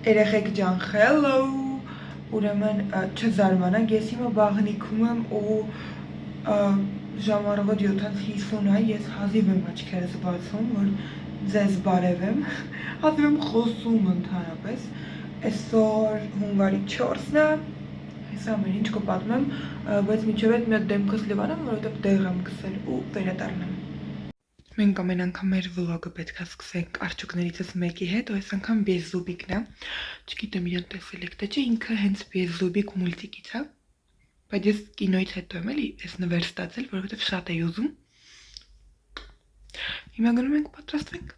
Երեխեք ջան, hello, ուրեմն չզարմանանք, ես հիմա բաղնիքում եմ ու ժամարվոտ 7:50 է, ես հազիվ եմ աչքերս բացում, որ ձեզ բարևեմ, հազիվ եմ խոսում ընդհանրապես, այսօր հունվարի 4-ն է, ես ամեն ինչ կպատմեմ, բայց մինչև այդ մի հատ դեմքս լվանամ, որովհետև դեղ եմ գցել ու վերադառնամ։ Մենք ամեն անգամ մեր վլոգը պետք է սկսենք արջուկներիցս մեկի հետ, ու այս անգամ Բեզզուբիկն է։ Չգիտեմ իրեն տեսել եք, թե չէ, ինքը հենց Բեզզուբիկ մուլտիկից է։ Բայց ես կինոյից հետո եմ էլի այս նվեր ստացել, որովհետև շատ էի ուզում։ Հիմա գնում ենք պատրաստվենք։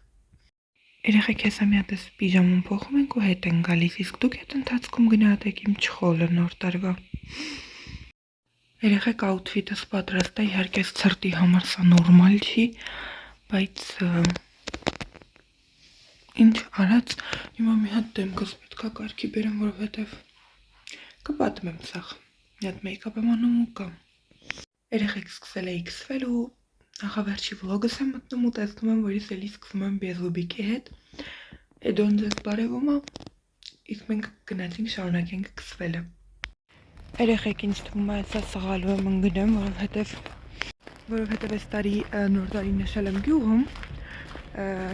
Երեխեք հեսա մի հատ էս պիժամոն փոխում ենք ու հետ ենք գալիս, իսկ դուք այդ ընթացքում գնահատեք իմ չխոլը նոր տարվա։ Երեխեք աութֆիտս պատրաստ է, իհարկե ցրտի համար սա նորմալ չի, բայց ինչ արած, հիմա մի հատ դեմքս պետք է կարգի բերեմ, որովհետև կպատմեմ սաղ, մի հատ մեյքափ եմ անում ու կամ։ Երեխեք սկսել էի քսվել ու նախավերջի վլոգս եմ մտնում ու տեսնում եմ, որ ես էլի սկսում եմ Բեզզուբիկի հետ, Էդոն ձեզ բարևում է, իսկ մենք գնացինք շարունակենք քսվելը։ Երեխեք ինձ թվում է սա սղալու եմ ընկնեմ, որովհետև այս տարի նոր տարի նշել եմ գյուղում,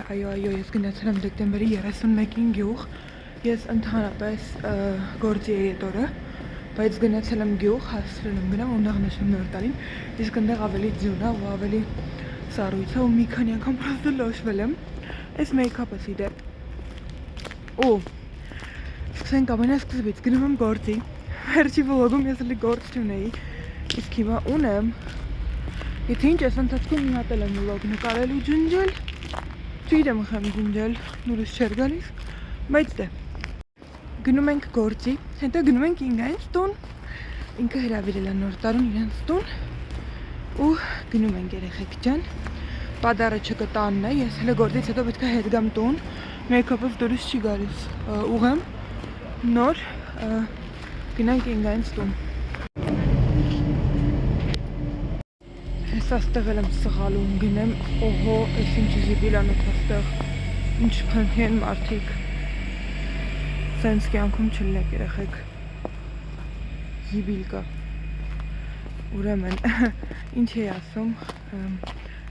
այո, ես գնացել եմ դեկտեմբերի 31-ին գյուղ, ես ընդհանրապես գործի էի այդ օրը, բայց գնացել եմ գյուղ, հասցրել եմ գնամ ու նախ նշեմ նոր տարին, իսկ ընդեղ ավելի ձյուն է ու ավելի սառույց է ու մի քանի անգամ պրոստը լոշվել եմ, այս մեյքափս իդեպ, ու սկսենք ամենասկզբից, գնում եմ գործի, վերջի վլոգում ես էլի գործ չունեի, իսկ հիմա ունեմ, եթե ինչ ես ընթացքում իմատել եմ վլոգ նկարել ու ջնջել, չգիտեմ ախ եմ ջնջել, նուրս չէր գալիս, բայց դե, գնում ենք գործի, հետո գնում ենք ինգայից տուն, ինքը հրավիրել է նոր տարուն իրենց տուն, ու գնում ենք երեխեք ջան, պադարը չկտանն է, ես հլը գործից հետո պետք է հետ գամ տուն, մեյքափով դուրս չի գալիս, ուղեմ, նոր, գնանք ինգայից տուն։ Ես աստեղ էլ եմ սղալու ընգնեմ, օհո, ես ինչ զիբիլ անոց աստեղ, ինչ խնդի են մարդիկ, սենց կյանքում չլնեք երեխեք, զիբիլ կա, ուրեմն, ինչ էի ասում,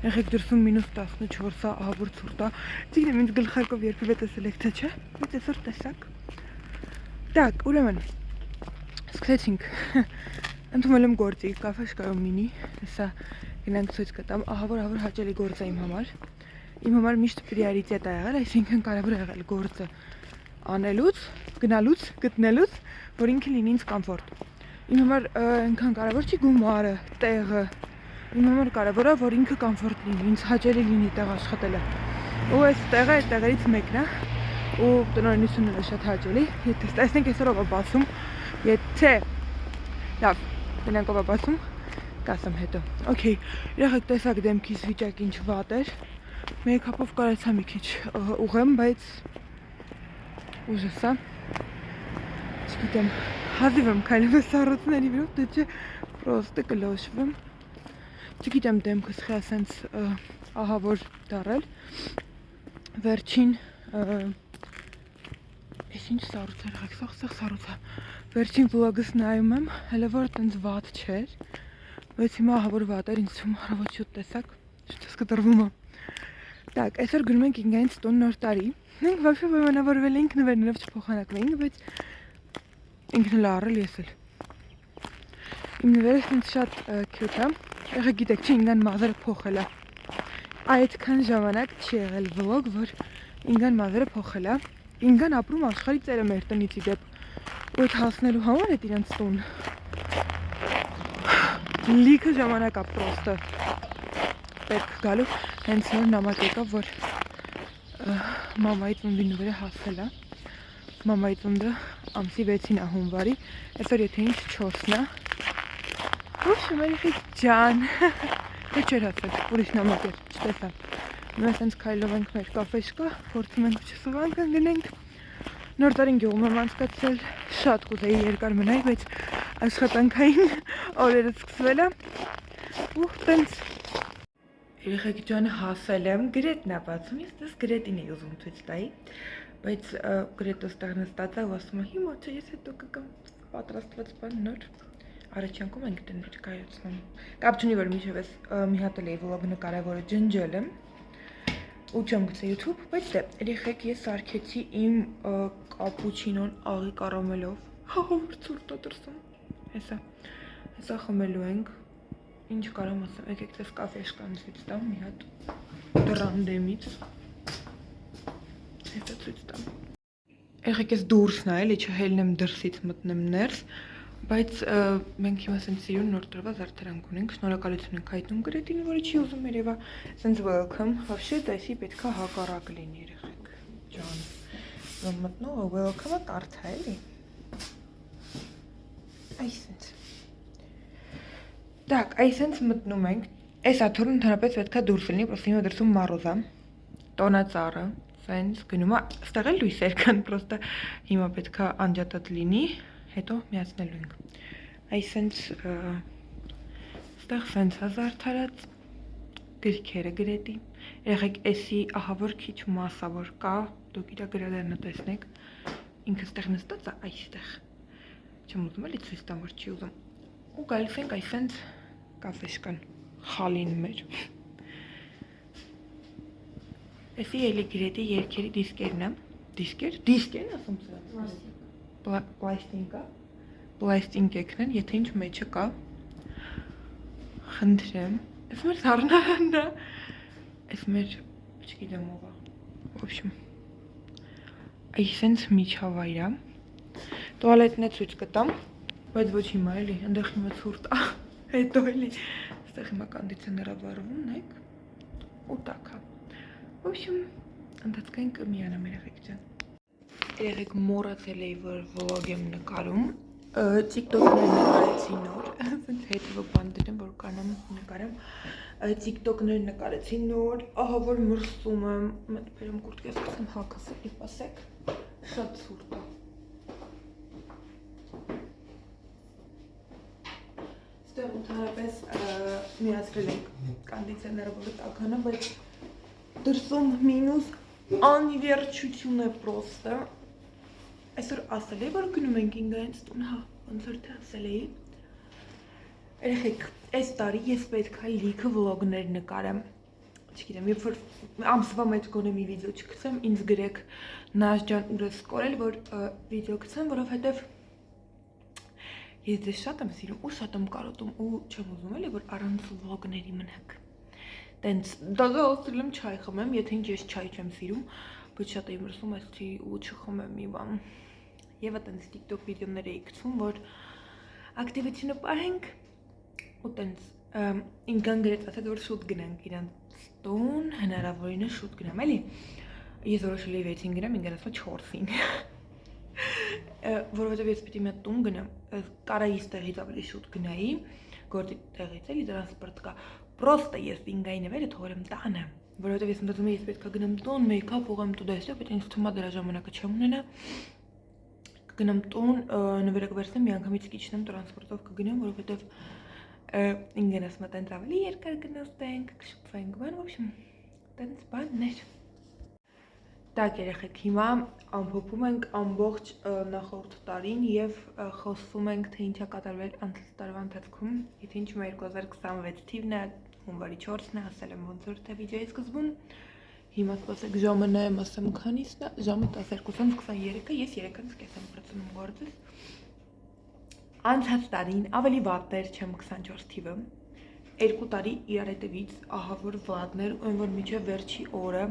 երեխեք դրսում մինուս 14 է, ահավոր ցուրտ է, չգիտեմ ինձ գլխարկով երբևէ տեսել եք թե չէ, բայց այսօր տեսակ, տակ, ուրեմն, սկսեցինք, ընդունել եմ գործի, կաֆե շկայում մինի, հեսա գնանք ցույց կտամ, ահավոր հաճելի գործ է իմ համար միշտ պրիորիտետ է եղել, այսինքն կարևոր է եղել գործը անելուց, գնալուց, գտնելուց, որ ինքը լինի ինձ կոմֆորտ։ Իմ համար այնքան կարևոր չի գումարը, տեղը, իմ համար կարևոր է, որ ինքը կոմֆորտ լինի, ինձ հաճելի լինի տեղ աշխատելը։ Ու այս տեղը այդ տեղերից մեկն է, ու տնօրինությունն է շատ հաճելի, եթե տեսնենք այսօր ով է բացում, եթե լավ, տնենք ով է բացում, կասեմ հետո։ Okay, երեխեք տեսակ դեմքիս վիճակ ինչ վատ էր, մեյքափով կարեցա մի քիչ ուղեմ, բայց ուժս է, չգիտեմ, հազիվ եմ քայլում ես սառույցների վրով, թե չէ պրոստը կլոշվեմ, չգիտեմ դեմքս խի ասենց ահավոր դարել, վերջին, ես ինչ սառույց էր, սաղ սառույց է, վերջին վլոգս նայում եմ, հələ որ տենց վատ չէր, բայց հիմա ահավոր վատ էր, ինձ թվում առավոտ 7 տեսակ, շուտս կտրվում է։ Так, այսօր գնում ենք ինգայից տուն նոր տարի, մենք вообще պայմանավորվել էինք նվերներով չփոխանակվեինք, բայց ինքն էլ առել ես էլ։ Իմ նվերը ինձ շատ cute է, եղեք գիտեք, չէ ինգան մազերը փոխել է։ Այդքան ժամանակ չի եղել վլոգ, որ ինգան մազերը փոխել է։ Ինգան ապրում աշխարհի ծերը մեր տնից իդեպ, ու այդ հասնելու համար այդ իրենց տուն։ Լիքը ժամանակ է պրոստը պետք գալու, հենց նոր նամակ եկավ, որ մամայի ծննդի նվերը հասել է, մամայի ծնունդը ամսի 6-ին է հունվարի, այսօր եթե ինչ 4-ն է, ուշ երեխեք ջան, թե չէր հասել, ուրիշ նամակ էր, չտեսա, մենք հենց քայլով ենք մեր կաֆե շկա, փորձում ենք չսղանք ընգնենք, նոր տարին գյուղում եմ անցկացրել, շատ կուզեի երկար մնայի, բայց աշխատանքային օրերը սկսվել է, ու տենց երեխեք ջան հասել եմ, գրետն է բացում, ես դες գրետին էի ուզում ցույց տայի, բայց գրեթե ստեղ նստած է ու ասում է հիմա չէ ես հետո կգամ պատրաստված բան նոր առաջանկում ենք դեն ներկայացնում կապ չունի որ միշտ էս մի հատ էլ է վլոգ նկարել որը ջնջել եմ ու չեմ գցել YouTube բայց դե երեխեք ես արկեցի իմ կապուչինոն աղի կարամելով որ ցուրտ է դրսում հեսա խմելու ենք ինչ կարամ ասեմ եկեք դες կաֆեշկան ցույց տամ մի հատ դրան դեմից հեսա ցույց տամ երեխեք ես դուրսն է էլի չհելնեմ դրսից մտնեմ ներս բայց մենք հիմա սենց սիրուն նոր տրվա զարդարանք ունենք շնորհակալություն ենք հայտնում գրետին որը չի ուզում երևա սենց welcome вообще դասի պետքա հակառակ լինի երեխեք ջան որ մտնող welcome-ը կարթա էլի այսենց так այսենց մտնում ենք այս աթոռը ընդհանրապես պետքա դուրս լինի просто հիմա դրսում մառոզ է տոնածառը սենց գնում է ստեղ էլ լույսեր կան просто հիմա պետքա անջատած լինի հետո միացնելու ենք այսենց ստեղ սենց հազարդարած գրքերը գրետի երեխեք էսի ահավոր քիչ մասավոր կա դուք իրա գրադարանը տեսնեք ինքը ստեղ նստած է այստեղ չեմ ուզում էլի ցույց տամ որ չի ուզում ու գալիս ենք այսենց կաֆեշկան խալին մեր էսի էլի գրետի երկերի դիսկերն է դիսկերն ասում սրա պլաստինկ եկնեն, եթե ինչ մեջը կա, խնդրեմ, ես մեր զարնարանն է, ես մեր, չգիտեմ ով է, в общем, այսենց միջավայր է, տուալետն է ցույց կտամ, բայց ոչ հիմա էլի, ընդեղ հիմա ցուրտ է, հետո էլի, ստեղ հիմա կոնդիցիոները վառվում, նայեք, ու տակ է, в общем, ընթացքային կմիանամ երեխեք ջան երեխեք մոռացել էի, որ վլոգ եմ նկարում, TikTok-ներ նկարեցի նոր, հետևը բան դրեմ, որ կանամ նկարեմ, TikTok-ներ նկարեցի նոր, ահա որ մրսում եմ, մետ բերեմ կուրտկես կսեմ հակս էլի պասեք, շատ ցուրտ է։ Ստեղ ընդհանրապես միացրել ենք կոնդիցիոները, որը տաքանը, բայց դրսում մինուս անիվերջություն է պրոստը, այսօր ասել էի, որ գնում ենք ինգայից տուն, հա, ոնց որ թե ասել էի, երեխեք, այս տարի ես պետք է լիքը վլոգներ նկարեմ, չգիտեմ, երբ որ ամսվա մեջ գոնե մի վիդեո չգցեմ, ինձ գրեք Նազ ջան ուր ես կորել, որ վիդեո գցեմ, որովհետև ես դες շատ եմ սիրում ու շատ եմ կարոտում ու չեմ ուզում էլի, որ առանց վլոգների մնաք տենց դազա ասել եմ չայ խմեմ, եթե ինչ ես չայ չեմ սիրում, բայց շատ եմ մրսում այսի ու չխմեմ մի բան Եվ այտենց TikTok վիդեոներ էի գցում, որ ակտիվությունը պահենք ու տենց ինքան գրեց ասած, որ շուտ գնանք իրանց տուն, հնարավորինս շուտ գնամ, էլի ես որոշել էի 6-ին գնամ, ինքան ասում 4-ին որովհետև ես պիտի մի հատ տուն գնամ, կարայի ստեղից ավելի շուտ գնայի, գործի տեղից էլի տրանսպորտ կա, պրոստը ես ինգայի նվերը թողրեմ տանը, որովհետև ես մտածում եմ ես պետք է գնամ տուն, մեյքափ ուղեմ տուդեսը, բայց ինձ թվում է դրա ժամանակը չեմ ունենա կգնամ տուն, նվերը կվերցնեմ, մի անգամից կիջնեմ տրանսպորտով կգնամ, որովհետև ինքն ասում է տենց ավելի երկար գնացենք, կշփվենք, բան, в общем, տենց բաններ։ Так երեխեք, հիմա ամփոփում ենք ամբողջ նախորդ տարին եւ խոսում ենք թե ինչ է կատարվել անցած տարվա ընթացքում, եթե ինչ 2026 թիվն է, հունվարի 4-ն է, ասել եմ ոնց որ թե վիդեոյի սկզբում Հիմա սպասեք ժամը նայեմ ասեմ քանիսն է, ժամը 12:23-ը, ես 3:30 եմ բրծնում գործս։ Անցած տարին ավելի վատներ չեմ 24 թիվը։ 2 տարի իրար հետևից ահա որ վատներ, այն որ միջև վերջի օրը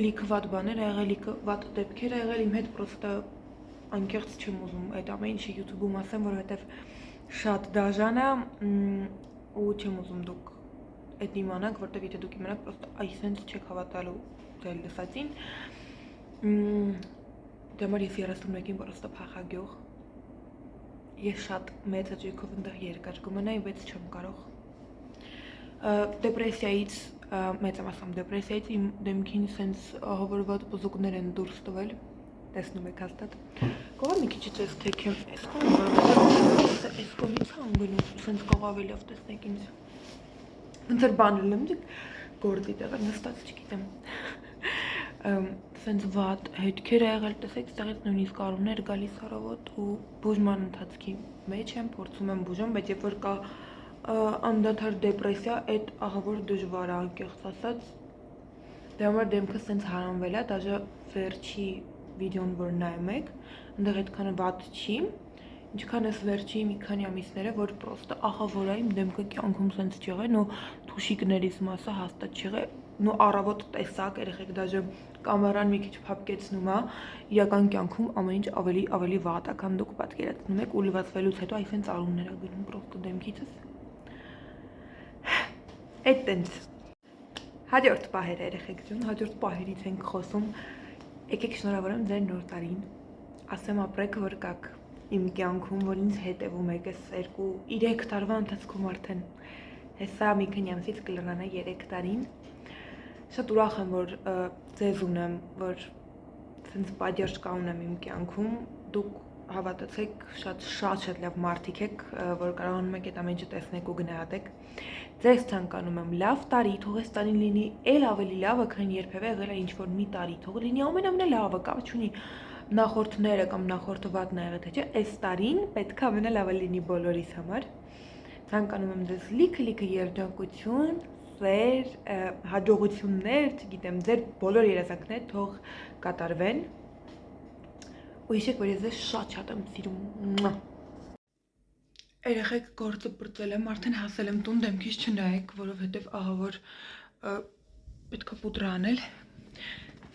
լիքը վատ բաներ ա եղել, լիքը վատ դեպքեր ա եղել, իմ հետ պրոստը անկեղծ չեմ ուզում այդ ամեն ինչը YouTube-ում ասեմ, որովհետև շատ դաժան է ու չեմ ուզում դուք Այդ իմանանք, որտեվ եթե դուք իմանաք, պրոստը այսենց չեք հավատալու ձեր լսածին։ Դե համար ես 31-ին պրոստը փախագյուղ։ Ես շատ մեծ հաճույքով ընդեղ երկար կմնայի, բայց չեմ կարող։ Դեպրեսիայից, մեծ եմ ասում, դեպրեսիայից իմ դեմքին սենց ահավորված բզուկներ են դուրս տվել։ Տեսնում եք հաստատ։ Կողը մի քիչ ես թեքեմ, այս կողմից անգնում, սենց կողավի լավ տեսնեք ինձ։ Ոնց որ բանել եմ, գործի տեղը նստած չգիտեմ։ Սենց վատ հետքեր ա եղել, տեսեք, ստեղից նույնիսկ արուներ գալիս առավոտ ու բուժման ընթացքի մեջ եմ, փորձում եմ բուժում, բայց երբ որ կա անդադար դեպրեսիա, այդ ահավոր դժվար է, անկեղծ ասած, դրա համար դեմքը սենց հարամվել է, դաժե վերջի վիդեոն, որ նայում եք, այնտեղ այդքան վատ չի, ինչքան էս վերջի մի քանի ամիսները, որ պրոստը ահավոր է, իմ դեմքը կյանքում սենց չեղեն ու թուշիկներից մասը հաստատ չեղե, ու առավոտ տեսակ, երեխեք դաժե կամերան մի քիչ փափկեցնում է, իրական կյանքում ամեն ինչ ավելի վատ է, քան դուք պատկերացնում եք ու լվացվելուց հետո այսպես արուններ ա գնում պրոստը դեմքիցս։ Այդ տենց։ Հաջորդ պահերը երեխեք ջան, հաջորդ պահերից ենք խոսում։ Եկեք շնորհավորեմ ձեր նոր տարին։ Ասեմ ապրեք, որ կաք իմ կյանքում, որ ինձ հետևում եք այս 2-3 տարվա ընթացքում արդեն։ Հեսա մի քանի ամսից կլրանա 3 տարին։ Շատ ուրախ եմ, որ ձեզ ունեմ, որ ցենց պատիժ կա ունեմ իմ կյանքում, դուք հավատացեք, շատ լավ մարդիկ եք, որ կարողանում եք այդ ամեն ինչը տեսնեք ու գնահատեք։ Ձեզ ցանկանում եմ լավ տարի, թող այս տարին լինի էլ ավելի լավը, քան երբևէ եղել է ինչ-որ մի տարի, թող լինի ամենալավը, կամ չունի նախորդները կամ նախորդը վատն ա եղել, թե չէ, այս տարին պետք է ամենալավը լինի բոլորիս համար։ Ցանկանում եմ ձեզ լիքը երջանկություն, սեր, հաջողություններ, չգիտեմ, ձեր բոլոր երազանքները թող կատարվեն։ Ու հիշեք, որ ես ձեզ շատ եմ սիրում։ Երեխեք գործը բրծել եմ, արդեն հասել եմ տուն, դեմքից չնայեք, որովհետև ահավոր պետք է պուդրա անել։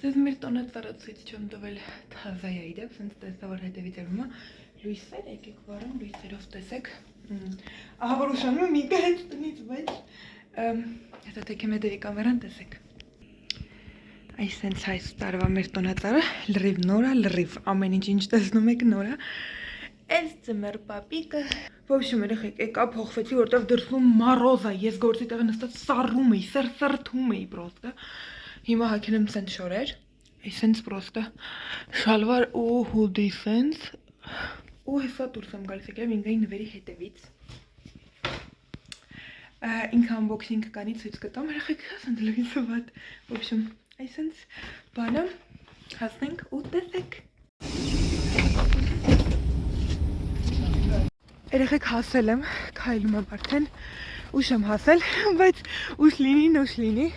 Ձեզ մեր տոնը ծառացույց չեմ տվել թազայայի դեպ, սենց տեսա, որ հետևից երվում է լույսեր, եկեք վարում, լույսերով տեսեք։ Ահավոր ուշանում եմ ինքս տնից, բայց հետո թեքեմ հետևի կամերան տեսեք։ Այս սենց այս տարվա մեր տոնածառը լրիվ նոր է, լրիվ ամեն ինչ տեսնում եք նոր է։ Այս ծմեր պապիկը, ոբշում երեխեք, եկա փոխվեցի, որտեղ դրսում մարոզ է, ես գործի տեղը նստած սառում էի, սրթում էի պրոստը։ Հիմա հագել եմ սենց շորեր, այս սենց պրոստը շալվար ու հուդի սենց, ու հեսա դուրս եմ գալիս եկել եմ ինգայի նվերի հետևից։ Ինքը unboxing կանի ցույց կտամ, երեխեք, սենց լույսը վատ, ոբշում, այս սենց բանը հասնենք ու տեսեք։ Երեխեք հասել եմ, քայլում եմ արդեն, ուշ եմ հասել, բայց ուշ լինի,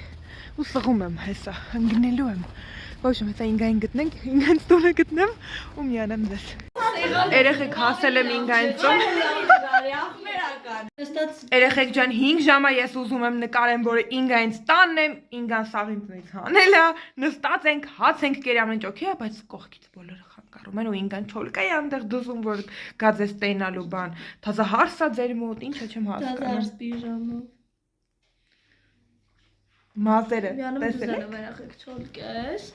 ու սղում եմ հեսա, ընգնելու եմ, ոբշում հեսա ինգային գտնենք, ինգանց տունը գտնեմ ու միանեմ ձեզ։ Երեխեք հասել եմ ինգային տուն։ Երեխեք ջան 5 ժամ է ես ուզում եմ նկարեմ, որ ինգա ինձ տանն եմ, ինգան սաղինձնից հանել է, նստած ենք, հաց ենք կերի ամեն ինչ օքեյ է, բայց կողքից բոլորը խանգարում են ու ինգան չոլկա է այնտեղ դուզում, որ գաձես տենալու բան, թազա հարս է ձեր մոտ, ինչա չեմ հասկանում։ Մազերը, տեսել եք։ Երեխեք չոլկես։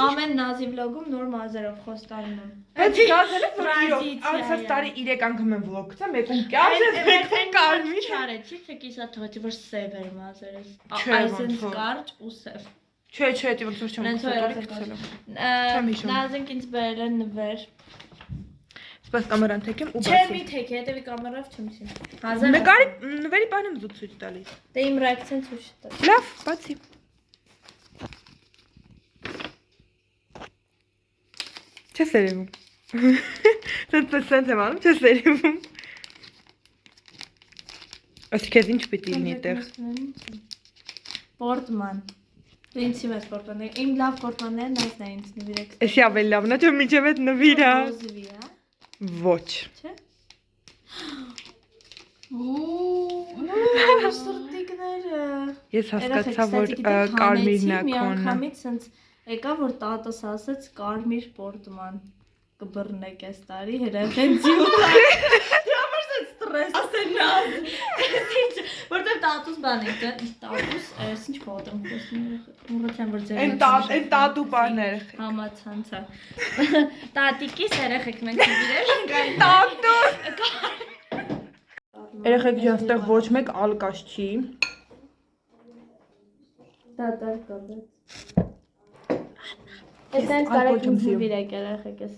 Ամեն նազի վլոգում նոր մազերով խոստանում եմ։ Բայց գազել եք, որ իրոք, անցած տարի 3 անգամ եմ վլոգ գցա, մեկում կյազ ես, մեկում կարմիր։ Չարեցի, թե կիսա թողեցի, որ սև էր մազերս։ Այսինքն կարճ ու սև։ Չէ, ոնց որ չեմ գցել։ Նազենք ինձ բերել են նվեր։ Սպաս կամերան թեքեմ ու բացի։ Չէ, մի թեքի, հետևի կամերով չեմ սիրում։ Նկարի նվերի բան եմ ցույց տալիս։ Դե իմ ռեակցիան ցույց տա։ Լավ, բացի։ Չես երևում։ Սենց եմ անում, չես երևում։ Ասի քեզ ինչ պիտի լինի այդտեղ։ Պորտման։ Դու ինձ իմ ես պորտմաններ, իմ լավ պորտմաններն այսն է ինձ նվիրեք։ Էսի ավելի լավն է, չէ՞ միջև այդ նվիրա։ Ոչ։ Չէ՞։ Օ, սրտիկները։ Ես հասկացա, որ կարմիրն է կոնը։ Միանգամից սենց եկա, որ տատս ասեց կարմիր պորտման կբռնեք այս տարի, հրավենցի ու համար սենց ստրես ասեն նազ։ Որտև տատուս բան եք, տատուս, ինչ փոտ եմ խոսում, մուրացան, որ ձեր Են տատու պարներ։ Համացանցա։ Տատիկիս երեխեք մենք նվիրել։ Տատու։ Երեխեք ջան, ստեղ ոչ մեկ ալկաշ չի։ Տատար կաբեց։ Ես այնց կարեք ինձ նվիրեք երեխեք ես։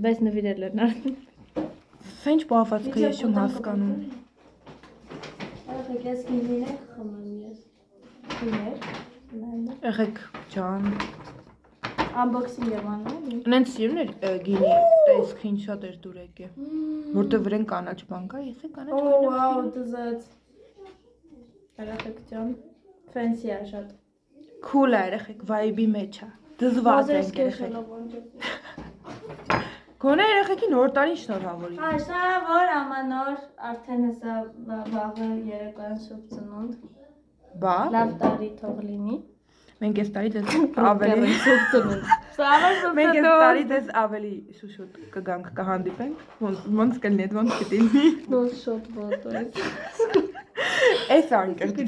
Բայց նվիրել են արդեն։ Ինչ բավացք ես չեմ հասկանում։ Երեխեք ես կինին եք խմեմ ես։ Կիներ։ Եղեք ջան։ Unboxing եմ անում։ Նենց սիրուն էր գինի, տեսքին շատ էր դուր եկե։ Որտեղ վրան կանաչ բան կա, ես կանաչ Oh wow, դզած։ Եղեք ջան։ Fancy է շատ։ Cool է, եղեք vibe-ի մեջ է։ Դզված են եղեք։ Գոնե եղեքի նոր տարին շնորհավորի։ Այ շնորհավոր ամանոր, արդեն հեսա վաղը երեկոյան շուտ ծնունդ։ Բա։ Լավ տարի թող լինի։ Մենք այս տարի դες ավելի շուտ ծնունդ։ Մենք այս տարի դες ավելի շուշուտ կգանք կհանդիպենք։ Ոնց կլինի, ոնց կտինի։ Նոր շոտ ոտո։ Այս անկերտ։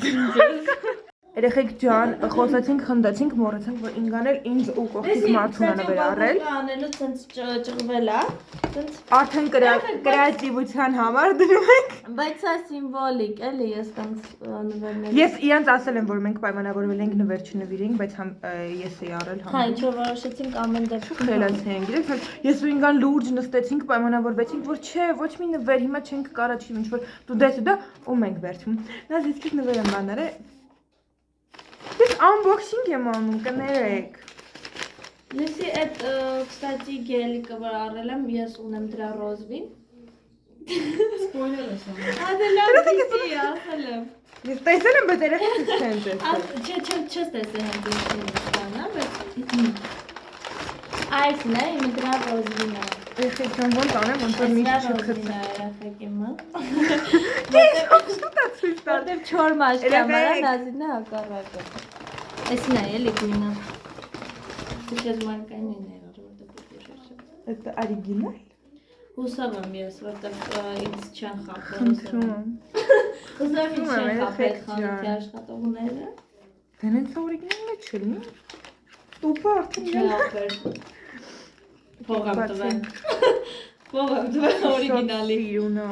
Երեխեք ջան, խոսացինք, խնդացինք, մոռացանք, որ ինգանել ինձ ու կողքից մարդուն է վերարել։ Անելու ցենց ճղվել է։ Արդեն կրեատիվության համար դնում ենք։ Բայց սա սիմվոլիկ էլի, ես տենց նվերներ։ Ես իրանց ասել եմ, որ մենք պայմանավորվել ենք նվեր չնվիրենք, բայց ես էի արել Հա, ինչ որ որոշեցինք ամեն դեպքում։ խելացենք, գիտեք, ես ու ինգան լուրջ նստեցինք, պայմանավորվեցինք, որ չէ, ոչ մի նվեր, հիմա չենք կարա չի ինչ որ դու դես ու դա ու մենք վերջում։ Նա զիսկից նվեր եմ բաները։ Ես unboxing եմ անում, կներեք։ Լսի այդ, կստատի գելիկը որ արել եմ, ես ունեմ դրա ռոզվին։ Սպոյլեր ես անում։ Հադե լավ դիպի, ասել եմ։ Ես տեսել եմ, բայց երեխեք չեն տեսել։ Չես տեսել հենց դիպի նստանա, բայց այսն է, իմ դրա ռոզվին է։ Երեխեք ջան, ոնց անեմ, ոնց որ միշտ չխցեմ։ Երեխեք իմը։ Ես ոսուտ է ցույց տալ։ Որտեվ չոր մաշկա մարա նազինը հակառակը։ Էսն է էլի գույնը։ Դες մարկային են եղել, որտեղ դեպի։ Это оригинал։ Հուսով եմ ես, որտեղ ինձ չեն խաբել։ Խնդրում եմ։ Հուսով ինձ չեն խաբել խանութի աշխատողները։ Դենենց օրիգինալն է չլինի։ Տուպը արդեն Փող եմ տվել։ Փող եմ տվել օրիգինալի։ Սիրունա։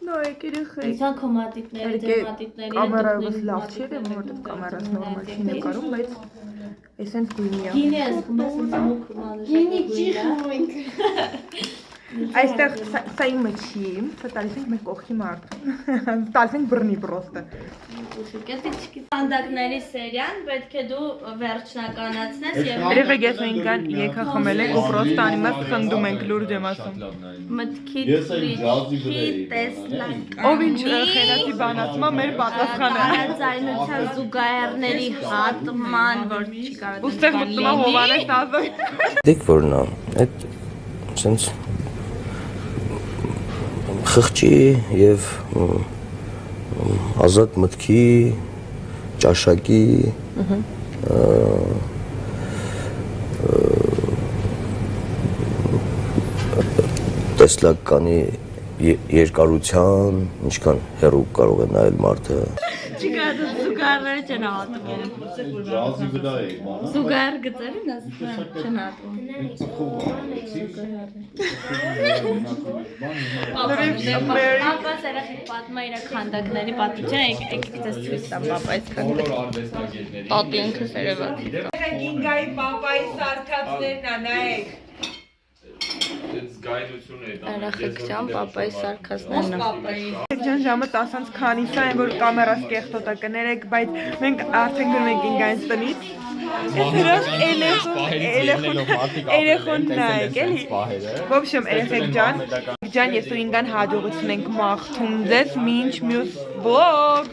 Նայեք երեխեք։ Ինքան քո մատիտների, ձեր մատիտների կամերայով լավ չի եղել, որտեղ կամերաս նորմալ չի նկարում, բայց էսենց գույնի է։ Գինի ես խմես ինձ մուկ մանուշ։ Գինի չի խմենք։ Այստեղ սա իմը չի, սա տալիս ենք մեր կողքի մարդուն։ Տալիս ենք բռնի պրոստը։ Հանդակների սերիան պետք է դու վերջնականացնես եւ Երեխեք ես ինքան եկա խմել ենք ու պրոստը անիմաց խնդում ենք լուրջ եմ ասում։ մտքի տեսլական Ով ինչ խելացի բան ասում է մեր պատասխանը։ Հարաձայնության զուգահեռների հատման, որ չի կարող։ Ուստեղ մտնում է Հովանես Ազոյ։ Դեք որ նա այդ sense խղճի եւ ազատ մտքի ճաշակի տեսլականի երկարության ինչքան հեռու կարող է նայել մարդը Չկա դու զուգահեռները չեն հատում։ Ջազի վրա է, Զուգահեռ գծերին չեն հատում։ Պապաս երեխեք պատմա իր քանդակների պատմությունը, եկեք դες ցույց տամ պապա այսքան։ Տատի ինքը սերևա։ Ինգայի պապայի սարքածներն է, նայեք։ Երեխեք ջան, պապայի սարքածներն են։ Ջան ժամը 10-ից քանիսա են որ կամերաս կեղտոտա կներեք, բայց մենք արդեն գնում ենք ինգայից տնից։ Երեք երեխոն նայեք էլի։ Ոբշեմ երեխեք ջան, ես ու ինգան հաջողություն ենք մաղթում ձեզ մինչ մյուս վլոգ։